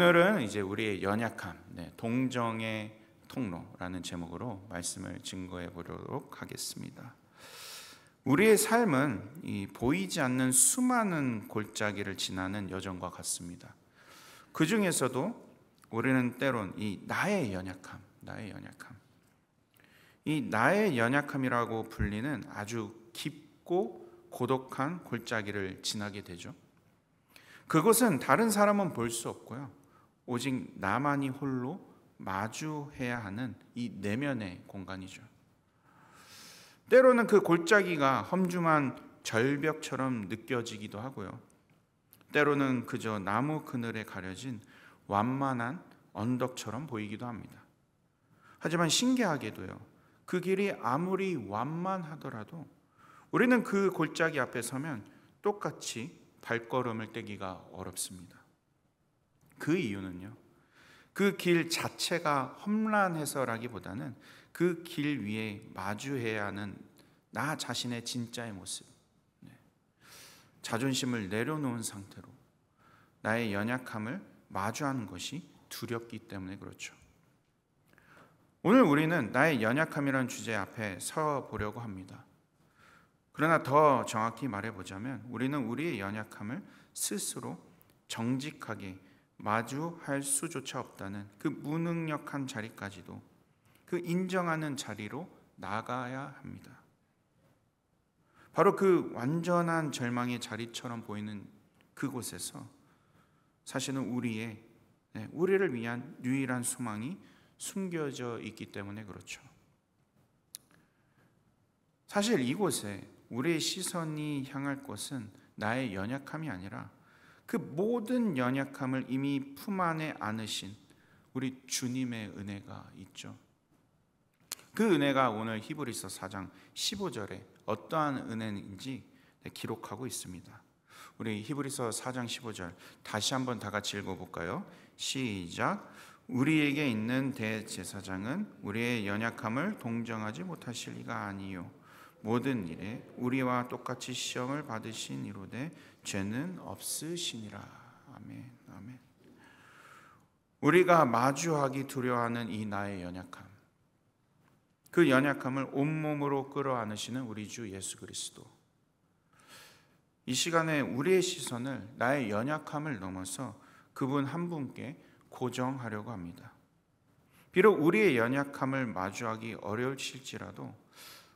오늘은 이제 우리의 연약함, 동정의 통로라는 제목으로 말씀을 증거해 보도록 하겠습니다. 우리의 삶은 이 보이지 않는 수많은 골짜기를 지나는 여정과 같습니다. 그 중에서도 우리는 때론 이 나의 연약함, 이 나의 연약함이라고 불리는 아주 깊고 고독한 골짜기를 지나게 되죠. 그곳은 다른 사람은 볼 수 없고요. 오직 나만이 홀로 마주해야 하는 이 내면의 공간이죠. 때로는 그 골짜기가 험준한 절벽처럼 느껴지기도 하고요. 때로는 그저 나무 그늘에 가려진 완만한 언덕처럼 보이기도 합니다. 하지만 신기하게도요, 그 길이 아무리 완만하더라도 우리는 그 골짜기 앞에 서면 똑같이 발걸음을 떼기가 어렵습니다. 그 이유는요, 그 길 자체가 험난해서라기보다는 그 길 위에 마주해야 하는 나 자신의 진짜의 모습, 자존심을 내려놓은 상태로 나의 연약함을 마주하는 것이 두렵기 때문에 그렇죠. 오늘 우리는 나의 연약함이라는 주제 앞에 서 보려고 합니다. 그러나 더 정확히 말해보자면 우리는 우리의 연약함을 스스로 정직하게 마주할 수조차 없다는 그 무능력한 자리까지도 그 인정하는 자리로 나가야 합니다. 바로 그 완전한 절망의 자리처럼 보이는 그곳에서 사실은 우리를 위한 유일한 소망이 숨겨져 있기 때문에 그렇죠. 사실 이곳에 우리의 시선이 향할 것은 나의 연약함이 아니라 그 모든 연약함을 이미 품 안에 안으신 우리 주님의 은혜가 있죠. 그 은혜가 오늘 히브리서 4장 15절에 어떠한 은혜인지 기록하고 있습니다. 우리 히브리서 4장 15절 다시 한번 다 같이 읽어볼까요? 시작. 우리에게 있는 대제사장은 우리의 연약함을 동정하지 못하실 리가 아니요 모든 일에 우리와 똑같이 시험을 받으신 이로되 죄는 없으시니라. 아멘. 아멘. 우리가 마주하기 두려워하는 이 나의 연약함, 그 연약함을 온몸으로 끌어안으시는 우리 주 예수 그리스도. 이 시간에 우리의 시선을 나의 연약함을 넘어서 그분 한 분께 고정하려고 합니다. 비록 우리의 연약함을 마주하기 어려울지라도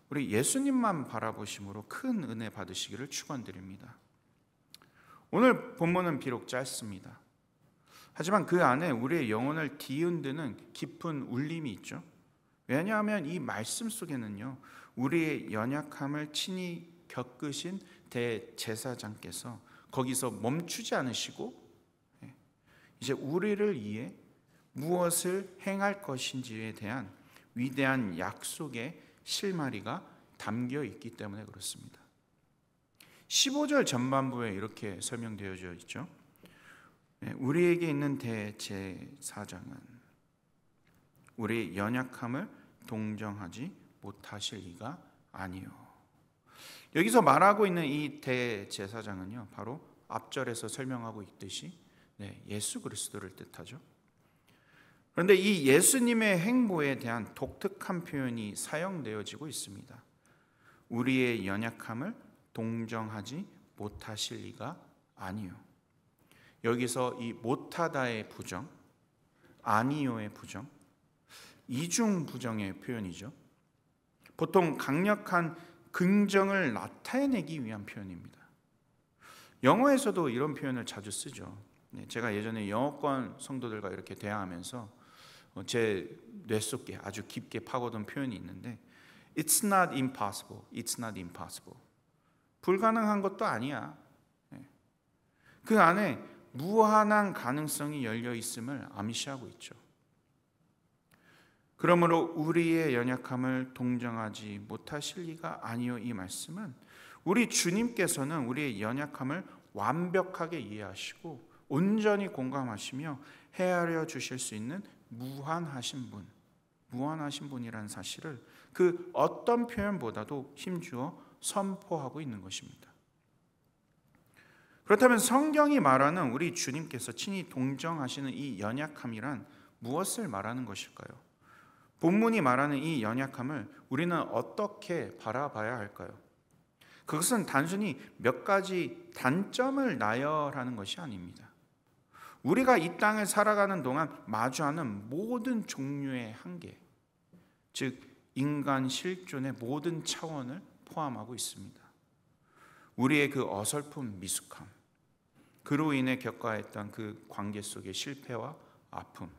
우리 예수님만 바라보심으로 큰 은혜 받으시기를 축원드립니다. 오늘 본문은 비록 짧습니다. 하지만 그 안에 우리의 영혼을 뒤흔드는 깊은 울림이 있죠. 왜냐하면 이 말씀 속에는요, 우리의 연약함을 친히 겪으신 대제사장께서 거기서 멈추지 않으시고 이제 우리를 위해 무엇을 행할 것인지에 대한 위대한 약속의 실마리가 담겨 있기 때문에 그렇습니다. 15절 전반부에 이렇게 설명되어져 있죠. 우리에게 있는 대제사장은 우리의 연약함을 동정하지 못하실 리가 아니요. 여기서 말하고 있는 이 대제사장은요, 바로 앞절에서 설명하고 있듯이 예수 그리스도를 뜻하죠. 그런데 이 예수님의 행보에 대한 독특한 표현이 사용되어지고 있습니다. 우리의 연약함을 동정하지 못하실 리가 아니요. 여기서 이 못하다의 부정, 아니요의 부정, 이중 부정의 표현이죠. 보통 강력한 긍정을 나타내기 위한 표현입니다. 영어에서도 이런 표현을 자주 쓰죠. 제가 예전에 영어권 성도들과 이렇게 대화하면서 제 뇌 속에 아주 깊게 파고든 표현이 있는데 It's not impossible. It's not impossible. 불가능한 것도 아니야. 그 안에 무한한 가능성이 열려 있음을 암시하고 있죠. 그러므로 우리의 연약함을 동정하지 못하실 리가 아니요, 이 말씀은 우리 주님께서는 우리의 연약함을 완벽하게 이해하시고 온전히 공감하시며 헤아려 주실 수 있는 무한하신 분이라는 사실을 그 어떤 표현보다도 힘주어 선포하고 있는 것입니다. 그렇다면 성경이 말하는 우리 주님께서 친히 동정하시는 이 연약함이란 무엇을 말하는 것일까요? 본문이 말하는 이 연약함을 우리는 어떻게 바라봐야 할까요? 그것은 단순히 몇 가지 단점을 나열하는 것이 아닙니다. 우리가 이 땅을 살아가는 동안 마주하는 모든 종류의 한계, 즉 인간 실존의 모든 차원을 포함하고 있습니다. 우리의 그 어설픈 미숙함, 그로 인해 겪어야 했던 그 관계 속의 실패와 아픔,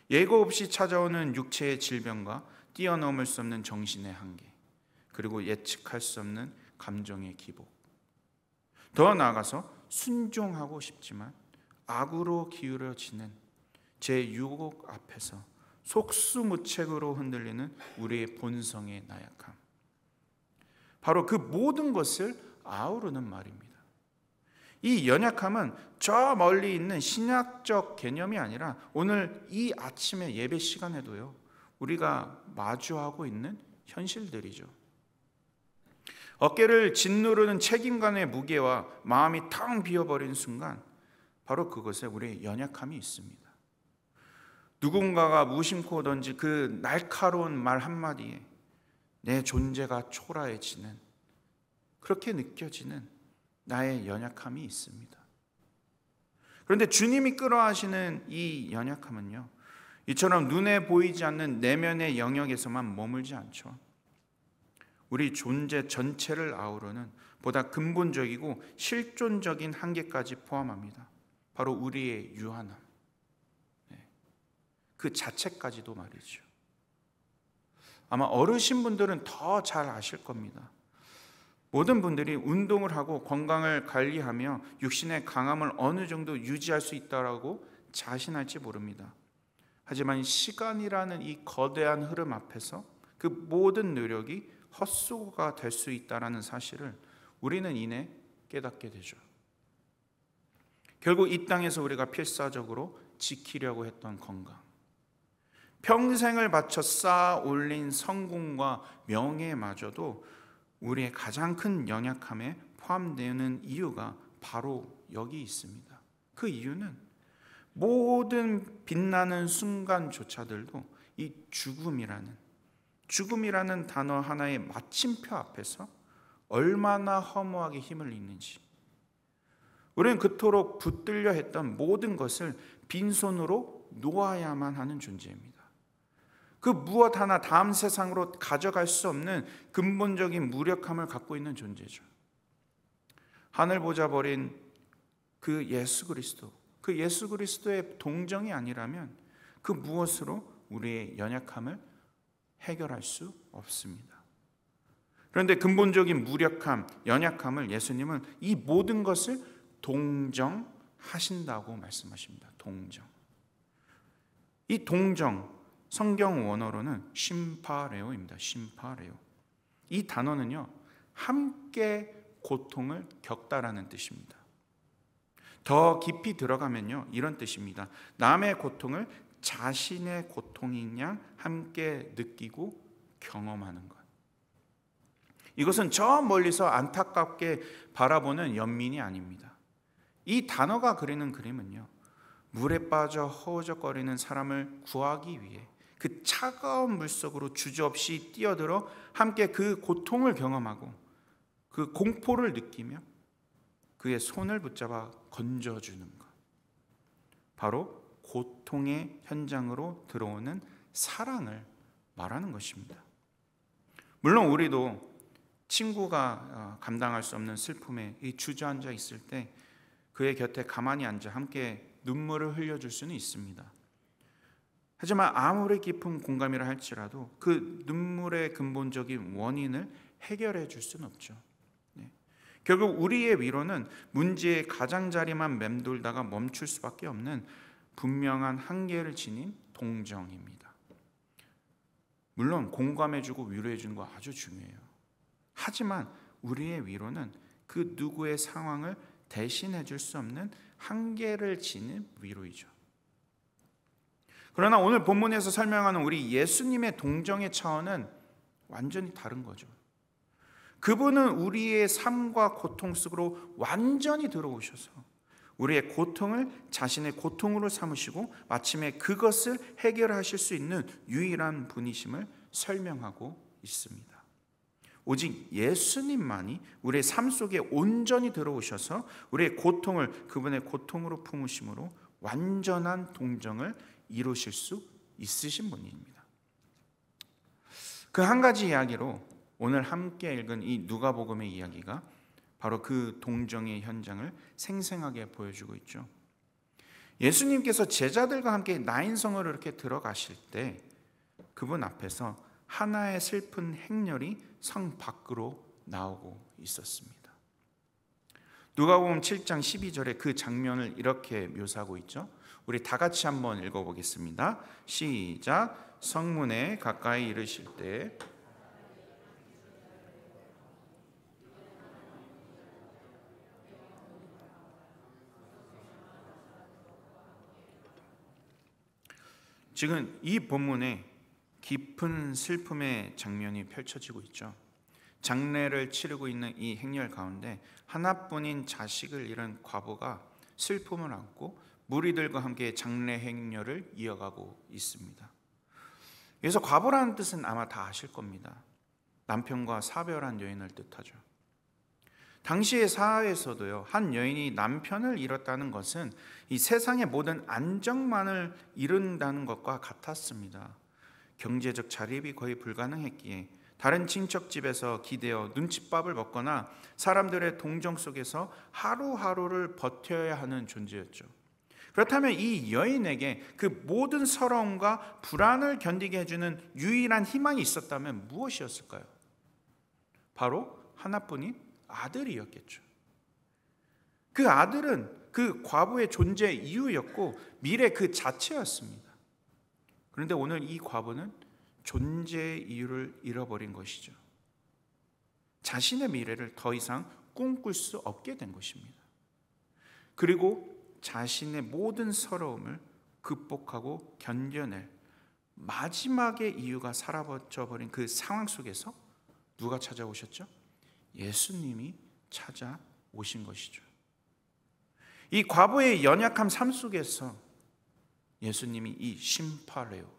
예고 없이 찾아오는 육체의 질병과 뛰어넘을 수 없는 정신의 한계, 그리고 예측할 수 없는 감정의 기복. 더 나아가서 순종하고 싶지만 악으로 기울어지는 제 유혹 앞에서 속수무책으로 흔들리는 우리의 본성의 나약함. 바로 그 모든 것을 아우르는 말입니다. 이 연약함은 저 멀리 있는 신약적 개념이 아니라 오늘 이 아침의 예배 시간에도요, 우리가 마주하고 있는 현실들이죠. 어깨를 짓누르는 책임감의 무게와 마음이 텅 비어버린 순간 바로 그것에 우리의 연약함이 있습니다. 누군가가 무심코 던진 그 날카로운 말 한마디에 내 존재가 초라해지는, 그렇게 느껴지는 나의 연약함이 있습니다. 그런데 주님이 끌어하시는 이 연약함은요, 이처럼 눈에 보이지 않는 내면의 영역에서만 머물지 않죠. 우리 존재 전체를 아우르는 보다 근본적이고 실존적인 한계까지 포함합니다. 바로 우리의 유한함, 그 자체까지도 말이죠. 아마 어르신분들은 더 잘 아실 겁니다. 모든 분들이 운동을 하고 건강을 관리하며 육신의 강함을 어느 정도 유지할 수 있다라고 자신할지 모릅니다. 하지만 시간이라는 이 거대한 흐름 앞에서 그 모든 노력이 헛수고가 될 수 있다는 사실을 우리는 이내 깨닫게 되죠. 결국 이 땅에서 우리가 필사적으로 지키려고 했던 건강, 평생을 바쳐 쌓아 올린 성공과 명예마저도 우리의 가장 큰 연약함에 포함되는 이유가 바로 여기 있습니다. 그 이유는 모든 빛나는 순간조차들도 이 죽음이라는 단어 하나의 마침표 앞에서 얼마나 허무하게 힘을 잃는지, 우리는 그토록 붙들려 했던 모든 것을 빈손으로 놓아야만 하는 존재입니다. 그 무엇 하나 다음 세상으로 가져갈 수 없는 근본적인 무력함을 갖고 있는 존재죠. 하늘 보자 버린 그 예수 그리스도의 동정이 아니라면 그 무엇으로 우리의 연약함을 해결할 수 없습니다. 그런데 근본적인 무력함, 연약함을 예수님은 이 모든 것을 동정하신다고 말씀하십니다. 동정. 이 동정, 성경 원어로는 심파레오입니다. 심파레오. 이 단어는요, 함께 고통을 겪다라는 뜻입니다. 더 깊이 들어가면요, 이런 뜻입니다. 남의 고통을 자신의 고통인 양 함께 느끼고 경험하는 것. 이것은 저 멀리서 안타깝게 바라보는 연민이 아닙니다. 이 단어가 그리는 그림은요, 물에 빠져 허우적거리는 사람을 구하기 위해 그 차가운 물속으로 주저없이 뛰어들어 함께 그 고통을 경험하고 그 공포를 느끼며 그의 손을 붙잡아 건져주는 것. 바로 고통의 현장으로 들어오는 사랑을 말하는 것입니다. 물론 우리도 친구가 감당할 수 없는 슬픔에 주저앉아 있을 때 그의 곁에 가만히 앉아 함께 눈물을 흘려줄 수는 있습니다. 하지만 아무리 깊은 공감이라 할지라도 그 눈물의 근본적인 원인을 해결해 줄 수는 없죠. 결국 우리의 위로는 문제의 가장자리만 맴돌다가 멈출 수밖에 없는 분명한 한계를 지닌 동정입니다. 물론 공감해주고 위로해주는 거 아주 중요해요. 하지만 우리의 위로는 그 누구의 상황을 대신해줄 수 없는 한계를 지닌 위로이죠. 그러나 오늘 본문에서 설명하는 우리 예수님의 동정의 차원은 완전히 다른 거죠. 그분은 우리의 삶과 고통 속으로 완전히 들어오셔서 우리의 고통을 자신의 고통으로 삼으시고 마침내 그것을 해결하실 수 있는 유일한 분이심을 설명하고 있습니다. 오직 예수님만이 우리의 삶 속에 온전히 들어오셔서 우리의 고통을 그분의 고통으로 품으심으로 완전한 동정을 이루실 수 있으신 분입니다. 그 한 가지 이야기로 오늘 함께 읽은 이 누가복음의 이야기가 바로 그 동정의 현장을 생생하게 보여주고 있죠. 예수님께서 제자들과 함께 나인성으로 이렇게 들어가실 때 그분 앞에서 하나의 슬픈 행렬이 성 밖으로 나오고 있었습니다. 누가복음 7장 12절에 그 장면을 이렇게 묘사하고 있죠. 우리 다 같이 한번 읽어보겠습니다. 시작. 성문에 가까이 이르실 때 지금 이 본문에 깊은 슬픔의 장면이 펼쳐지고 있죠. 장례를 치르고 있는 이 행렬 가운데 하나뿐인 자식을 잃은 과부가 슬픔을 안고 무리들과 함께 장례 행렬을 이어가고 있습니다. 여기서 과부라는 뜻은 아마 다 아실 겁니다. 남편과 사별한 여인을 뜻하죠. 당시의 사회에서도요, 한 여인이 남편을 잃었다는 것은 이 세상의 모든 안정만을 잃는다는 것과 같았습니다. 경제적 자립이 거의 불가능했기에 다른 친척 집에서 기대어 눈칫밥을 먹거나 사람들의 동정 속에서 하루하루를 버텨야 하는 존재였죠. 그렇다면 이 여인에게 그 모든 서러움과 불안을 견디게 해주는 유일한 희망이 있었다면 무엇이었을까요? 바로 하나뿐인 아들이었겠죠. 그 아들은 그 과부의 존재 이유였고 미래 그 자체였습니다. 그런데 오늘 이 과부는 존재의 이유를 잃어버린 것이죠. 자신의 미래를 더 이상 꿈꿀 수 없게 된 것입니다. 그리고 자신의 모든 서러움을 극복하고 견뎌낼 마지막의 이유가 사라져버린 그 상황 속에서 누가 찾아오셨죠? 예수님이 찾아오신 것이죠. 이 과부의 연약한 삶 속에서 예수님이 이 심파래요,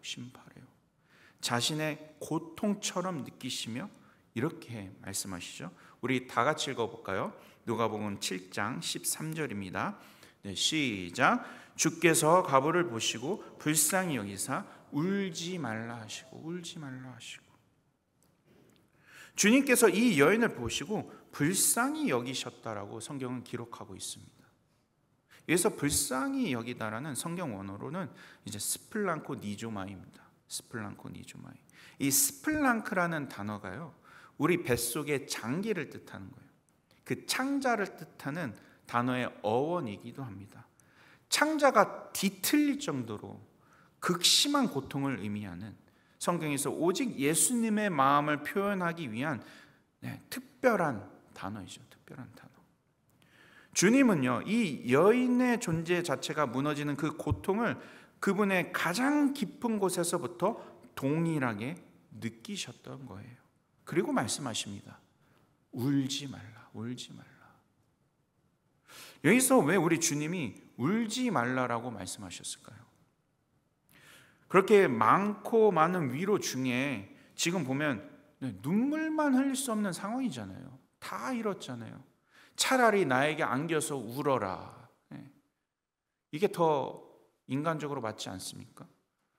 자신의 고통처럼 느끼시며 이렇게 말씀하시죠. 우리 다 같이 읽어볼까요? 누가복음 7장 13절입니다. 네, 시작. 주께서 과부를 보시고 불쌍히 여기사 울지 말라 하시고 주님께서 이 여인을 보시고 불쌍히 여기셨다라고 성경은 기록하고 있습니다. 여기서 불쌍히 여기다라는 성경 원어로는 이제 스플랑코 니조마이입니다. 이 스플랑크라는 단어가요, 우리 뱃속의 장기를 뜻하는 거예요. 그 창자를 뜻하는 단어의 어원이기도 합니다. 창자가 뒤틀릴 정도로 극심한 고통을 의미하는 성경에서 오직 예수님의 마음을 표현하기 위한 특별한 단어이죠. 주님은요, 이 여인의 존재 자체가 무너지는 그 고통을 그분의 가장 깊은 곳에서부터 동일하게 느끼셨던 거예요. 그리고 말씀하십니다. 울지 말라. 여기서 왜 우리 주님이 울지 말라라고 말씀하셨을까요? 그렇게 많고 많은 위로 중에 지금 보면 눈물만 흘릴 수 없는 상황이잖아요. 다 잃었잖아요. 차라리 나에게 안겨서 울어라. 이게 더 인간적으로 맞지 않습니까?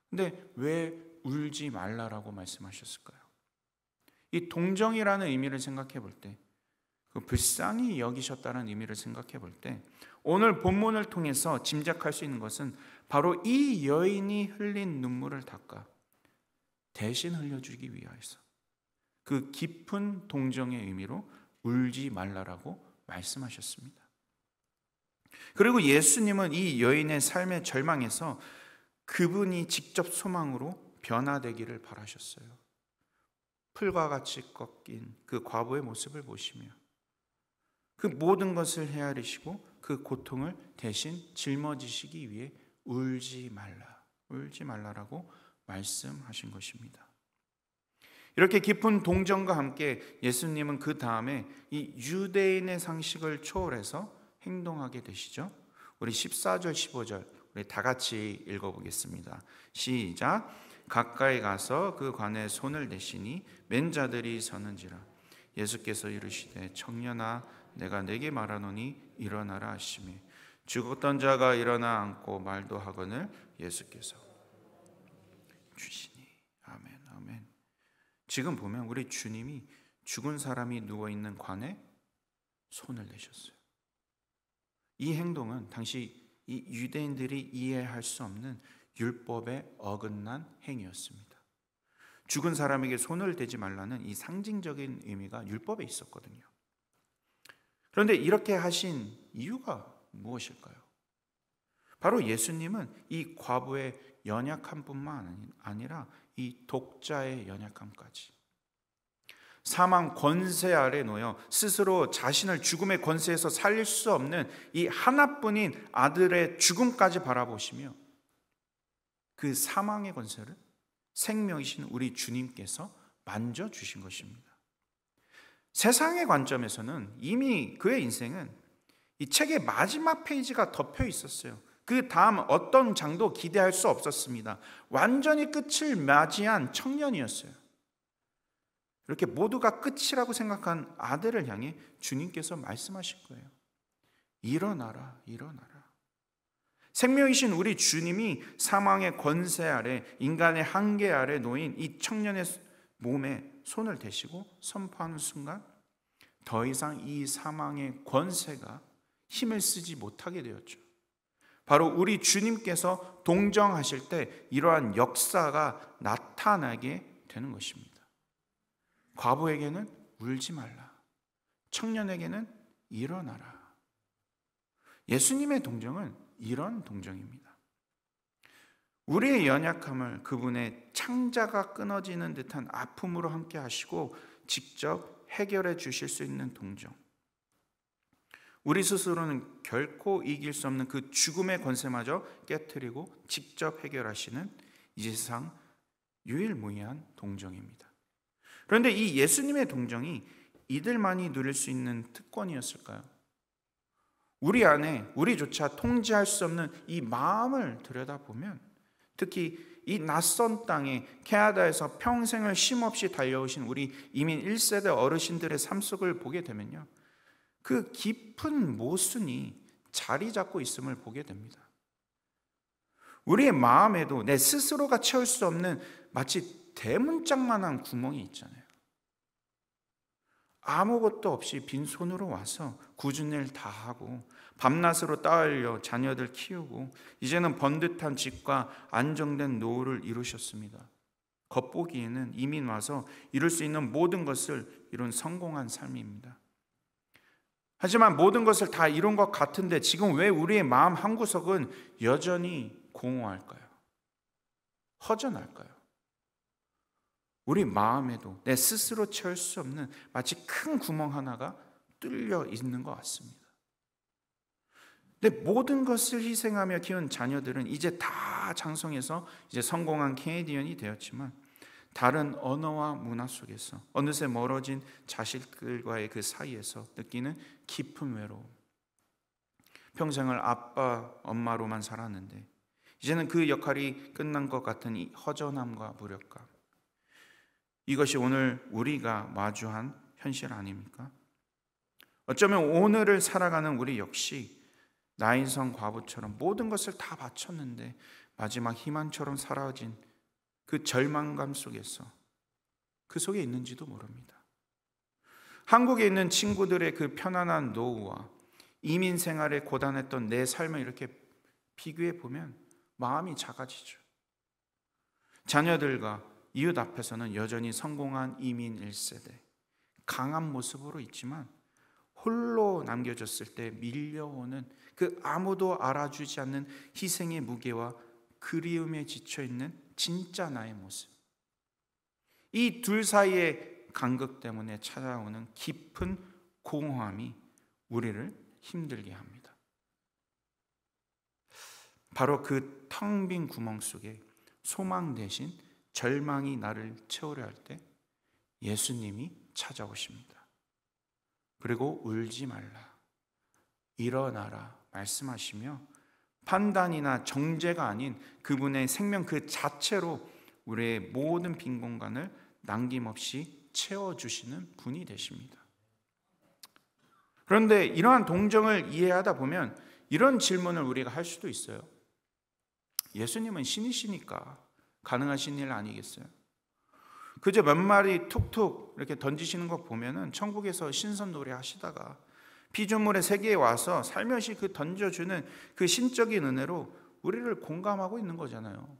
근데 왜 울지 말라라고 말씀하셨을까요? 이 동정이라는 의미를 생각해 볼 때, 그 불쌍히 여기셨다는 의미를 생각해 볼 때, 오늘 본문을 통해서 짐작할 수 있는 것은 바로 이 여인이 흘린 눈물을 닦아 대신 흘려주기 위하여서 그 깊은 동정의 의미로 울지 말라라고 말씀하셨습니다. 그리고 예수님은 이 여인의 삶의 절망에서 그분이 직접 소망으로 변화되기를 바라셨어요. 풀과 같이 꺾인 그 과부의 모습을 보시며 그 모든 것을 헤아리시고 그 고통을 대신 짊어지시기 위해 울지 말라라고 말씀하신 것입니다. 이렇게 깊은 동정과 함께 예수님은 그 다음에 이 유대인의 상식을 초월해서 행동하게 되시죠. 우리 14절 15절 우리 다 같이 읽어보겠습니다. 시작. 가까이 가서 그 관에 손을 대시니 맨 자들이 서는지라. 예수께서 이르시되 청년아 내가 내게 말하노니 일어나라 하시매 죽었던 자가 일어나 앉고 말도 하거늘 예수께서 주시니. 아멘 아멘. 지금 보면 우리 주님이 죽은 사람이 누워있는 관에 손을 대셨어요. 이 행동은 당시 이 유대인들이 이해할 수 없는 율법에 어긋난 행위였습니다. 죽은 사람에게 손을 대지 말라는 이 상징적인 의미가 율법에 있었거든요. 그런데 이렇게 하신 이유가 무엇일까요? 바로 예수님은 이 과부의 연약함뿐만 아니라 이 독자의 연약함까지, 사망 권세 아래 놓여 스스로 자신을 죽음의 권세에서 살릴 수 없는 이 하나뿐인 아들의 죽음까지 바라보시며 그 사망의 권세를 생명이신 우리 주님께서 만져주신 것입니다. 세상의 관점에서는 이미 그의 인생은 이 책의 마지막 페이지가 덮여 있었어요. 그 다음 어떤 장도 기대할 수 없었습니다. 완전히 끝을 맞이한 청년이었어요. 이렇게 모두가 끝이라고 생각한 아들을 향해 주님께서 말씀하실 거예요. 일어나라, 일어나라. 생명이신 우리 주님이 사망의 권세 아래, 인간의 한계 아래 놓인 이 청년의 몸에 손을 대시고 선포하는 순간 더 이상 이 사망의 권세가 힘을 쓰지 못하게 되었죠. 바로 우리 주님께서 동정하실 때 이러한 역사가 나타나게 되는 것입니다. 과부에게는 울지 말라. 청년에게는 일어나라. 예수님의 동정은 이런 동정입니다. 우리의 연약함을 그분의 창자가 끊어지는 듯한 아픔으로 함께 하시고 직접 해결해 주실 수 있는 동정. 우리 스스로는 결코 이길 수 없는 그 죽음의 권세마저 깨트리고 직접 해결하시는 이 세상 유일무이한 동정입니다. 그런데 이 예수님의 동정이 이들만이 누릴 수 있는 특권이었을까요? 우리 안에 우리조차 통제할 수 없는 이 마음을 들여다보면, 특히 이 낯선 땅에 캐나다에서 평생을 쉼없이 달려오신 우리 이민 1세대 어르신들의 삶 속을 보게 되면요, 그 깊은 모순이 자리 잡고 있음을 보게 됩니다. 우리의 마음에도 내 스스로가 채울 수 없는 마치 대문짝만한 구멍이 있잖아요. 아무것도 없이 빈손으로 와서 굳은 일 다 하고 밤낮으로 따돌려 자녀들 키우고 이제는 번듯한 집과 안정된 노후를 이루셨습니다. 겉보기에는 이민 와서 이룰 수 있는 모든 것을 이룬 성공한 삶입니다. 하지만 모든 것을 다 이룬 것 같은데 지금 왜 우리의 마음 한구석은 여전히 공허할까요? 허전할까요? 우리 마음에도 내 스스로 채울 수 없는 마치 큰 구멍 하나가 뚫려 있는 것 같습니다. 근데 모든 것을 희생하며 키운 자녀들은 이제 다 장성해서 이제 성공한 캐네디언이 되었지만 다른 언어와 문화 속에서 어느새 멀어진 자식들과의 그 사이에서 느끼는 깊은 외로움. 평생을 아빠, 엄마로만 살았는데 이제는 그 역할이 끝난 것 같은 이 허전함과 무력감. 이것이 오늘 우리가 마주한 현실 아닙니까? 어쩌면 오늘을 살아가는 우리 역시 나인성 과부처럼 모든 것을 다 바쳤는데 마지막 희망처럼 사라진 그 절망감 속에서 그 속에 있는지도 모릅니다. 한국에 있는 친구들의 그 편안한 노후와 이민 생활에 고단했던 내 삶을 이렇게 비교해 보면 마음이 작아지죠. 자녀들과 이웃 앞에서는 여전히 성공한 이민 1세대, 강한 모습으로 있지만 홀로 남겨졌을 때 밀려오는 그 아무도 알아주지 않는 희생의 무게와 그리움에 지쳐있는 진짜 나의 모습. 이 둘 사이의 간극 때문에 찾아오는 깊은 공허함이 우리를 힘들게 합니다. 바로 그 텅 빈 구멍 속에 소망 대신 절망이 나를 채우려 할 때 예수님이 찾아오십니다. 그리고 울지 말라, 일어나라 말씀하시며 판단이나 정죄가 아닌 그분의 생명 그 자체로 우리의 모든 빈 공간을 남김없이 채워주시는 분이 되십니다. 그런데 이러한 동정을 이해하다 보면 이런 질문을 우리가 할 수도 있어요. 예수님은 신이시니까 가능하신 일 아니겠어요? 그저 몇 마리 툭툭 이렇게 던지시는 거 보면은 천국에서 신선놀이 하시다가 피조물의 세계에 와서 살며시 그 던져주는 그 신적인 은혜로 우리를 공감하고 있는 거잖아요.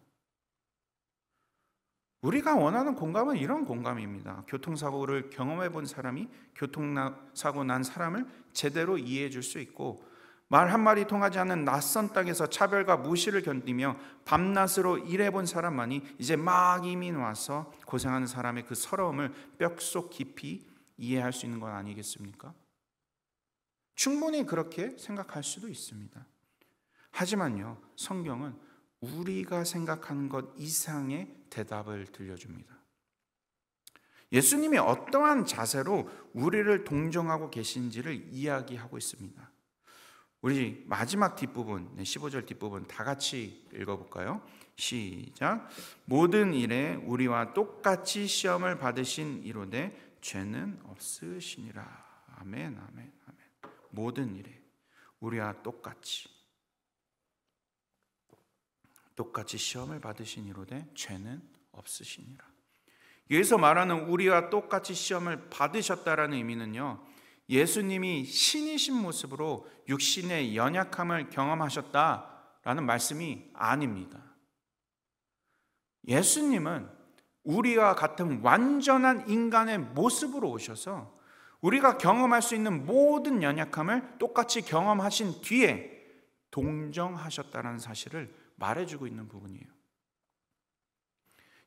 우리가 원하는 공감은 이런 공감입니다. 교통사고를 경험해 본 사람이 교통사고 난 사람을 제대로 이해해 줄 수 있고, 말 한마디 통하지 않는 낯선 땅에서 차별과 무시를 견디며 밤낮으로 일해본 사람만이 이제 막 이민 와서 고생하는 사람의 그 서러움을 뼛속 깊이 이해할 수 있는 건 아니겠습니까? 충분히 그렇게 생각할 수도 있습니다. 하지만요, 성경은 우리가 생각하는 것 이상의 대답을 들려줍니다. 예수님이 어떠한 자세로 우리를 동정하고 계신지를 이야기하고 있습니다. 우리 마지막 뒷부분, 15절 뒷부분 다 같이 읽어볼까요? 시작. 모든 일에 우리와 똑같이 시험을 받으신 이로되 죄는 없으시니라. 아멘, 아멘, 아멘. 모든 일에 우리와 똑같이 시험을 받으신 이로되 죄는 없으시니라. 여기서 말하는 우리와 똑같이 시험을 받으셨다라는 의미는요, 예수님이 신이신 모습으로 육신의 연약함을 경험하셨다라는 말씀이 아닙니다. 예수님은 우리와 같은 완전한 인간의 모습으로 오셔서 우리가 경험할 수 있는 모든 연약함을 똑같이 경험하신 뒤에 동정하셨다는 사실을 말해주고 있는 부분이에요.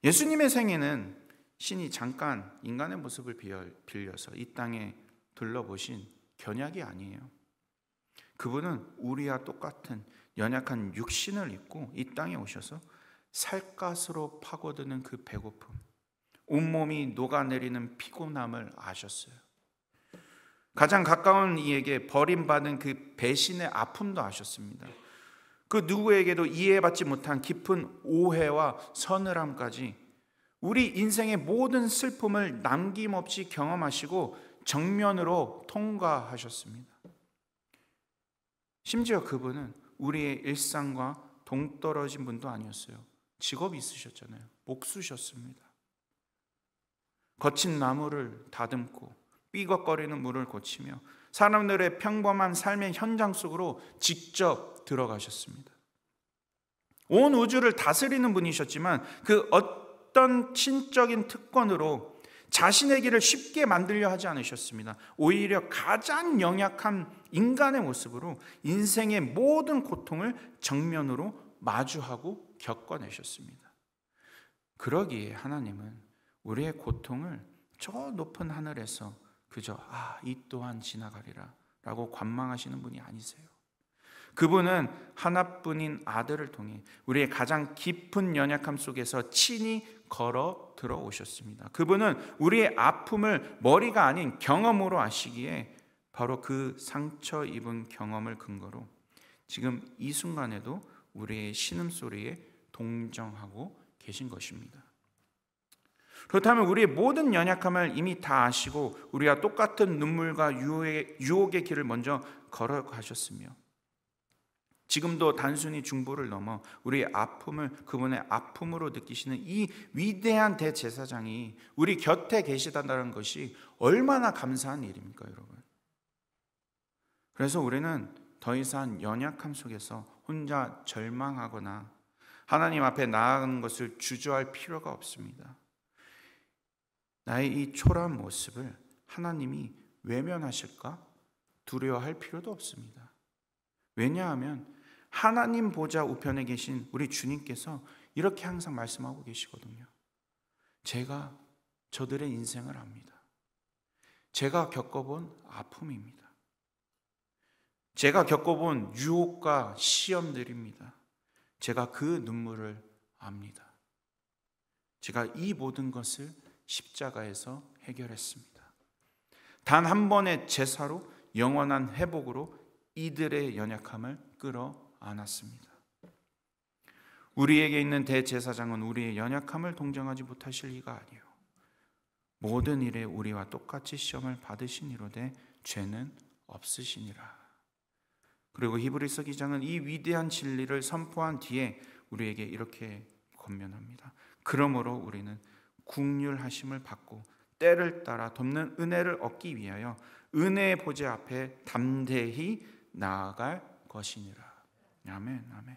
예수님의 생애는 신이 잠깐 인간의 모습을 빌려서 이 땅에 둘러보신 견약이 아니에요. 그분은 우리와 똑같은 연약한 육신을 입고 이 땅에 오셔서 살갗으로 파고드는 그 배고픔, 온몸이 녹아내리는 피곤함을 아셨어요. 가장 가까운 이에게 버림받은 그 배신의 아픔도 아셨습니다. 그 누구에게도 이해받지 못한 깊은 오해와 서늘함까지 우리 인생의 모든 슬픔을 남김없이 경험하시고 정면으로 통과하셨습니다. 심지어 그분은 우리의 일상과 동떨어진 분도 아니었어요. 직업이 있으셨잖아요. 목수셨습니다. 거친 나무를 다듬고 삐걱거리는 물을 고치며 사람들의 평범한 삶의 현장 속으로 직접 들어가셨습니다. 온 우주를 다스리는 분이셨지만 그 어떤 신적인 특권으로 자신의 길을 쉽게 만들려 하지 않으셨습니다. 오히려 가장 연약한 인간의 모습으로 인생의 모든 고통을 정면으로 마주하고 겪어내셨습니다. 그러기에 하나님은 우리의 고통을 저 높은 하늘에서 그저 이 또한 지나가리라 라고 관망하시는 분이 아니세요. 그분은 하나뿐인 아들을 통해 우리의 가장 깊은 연약함 속에서 친히 걸어 들어오셨습니다. 그분은 우리의 아픔을 머리가 아닌 경험으로 아시기에 바로 그 상처 입은 경험을 근거로 지금 이 순간에도 우리의 신음소리에 동정하고 계신 것입니다. 그렇다면 우리의 모든 연약함을 이미 다 아시고 우리와 똑같은 눈물과 유혹의 길을 먼저 걸어가셨으며 지금도 단순히 중보를 넘어 우리의 아픔을 그분의 아픔으로 느끼시는 이 위대한 대제사장이 우리 곁에 계시다는 것이 얼마나 감사한 일입니까, 여러분? 그래서 우리는 더 이상 연약함 속에서 혼자 절망하거나 하나님 앞에 나아가는 것을 주저할 필요가 없습니다. 나의 이 초라한 모습을 하나님이 외면하실까 두려워할 필요도 없습니다. 왜냐하면 하나님 보좌 우편에 계신 우리 주님께서 이렇게 항상 말씀하고 계시거든요. 제가 저들의 인생을 압니다. 제가 겪어본 아픔입니다. 제가 겪어본 유혹과 시험들입니다. 제가 그 눈물을 압니다. 제가 이 모든 것을 십자가에서 해결했습니다. 단 한 번의 제사로 영원한 회복으로 이들의 연약함을 끌어안았습니다. 우리에게 있는 대제사장은 우리의 연약함을 동정하지 못하실 리가 아니요 모든 일에 우리와 똑같이 시험을 받으시니로되 죄는 없으시니라. 그리고 히브리서 기자는 이 위대한 진리를 선포한 뒤에 우리에게 이렇게 권면합니다. 그러므로 우리는 긍휼하심을 받고 때를 따라 돕는 은혜를 얻기 위하여 은혜의 보좌 앞에 담대히 나아갈 것이니라. 아멘, 아멘.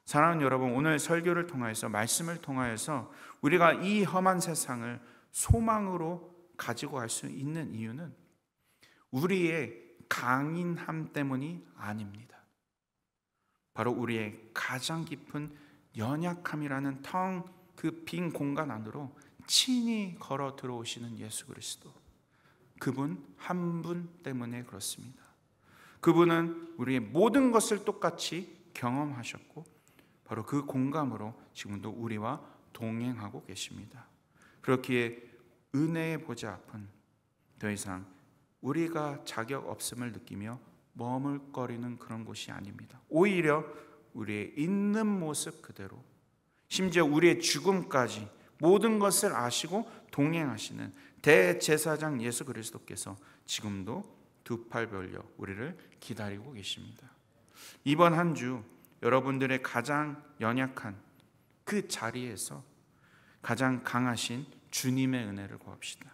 사랑하는 여러분, 오늘 설교를 통하여서, 말씀을 통하여서 우리가 이 험한 세상을 소망으로 가지고 갈 수 있는 이유는 우리의 강인함 때문이 아닙니다. 바로 우리의 가장 깊은 연약함이라는 텅 그 빈 공간 안으로 친히 걸어 들어오시는 예수 그리스도, 그분 한 분 때문에 그렇습니다. 그분은 우리의 모든 것을 똑같이 경험하셨고 바로 그 공감으로 지금도 우리와 동행하고 계십니다. 그렇기에 은혜의 보좌 앞은 더 이상 우리가 자격 없음을 느끼며 머물거리는 그런 곳이 아닙니다. 오히려 우리의 있는 모습 그대로, 심지어 우리의 죽음까지 모든 것을 아시고 동행하시는 대제사장 예수 그리스도께서 지금도 두 팔 벌려 우리를 기다리고 계십니다. 이번 한 주 여러분들의 가장 연약한 그 자리에서 가장 강하신 주님의 은혜를 구합시다.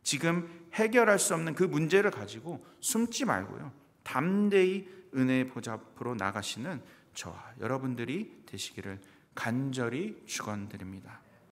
지금 해결할 수 없는 그 문제를 가지고 숨지 말고요, 담대히 은혜의 보좌 앞으로 나가시는 저와 여러분들이 되시기를 간절히 축원드립니다.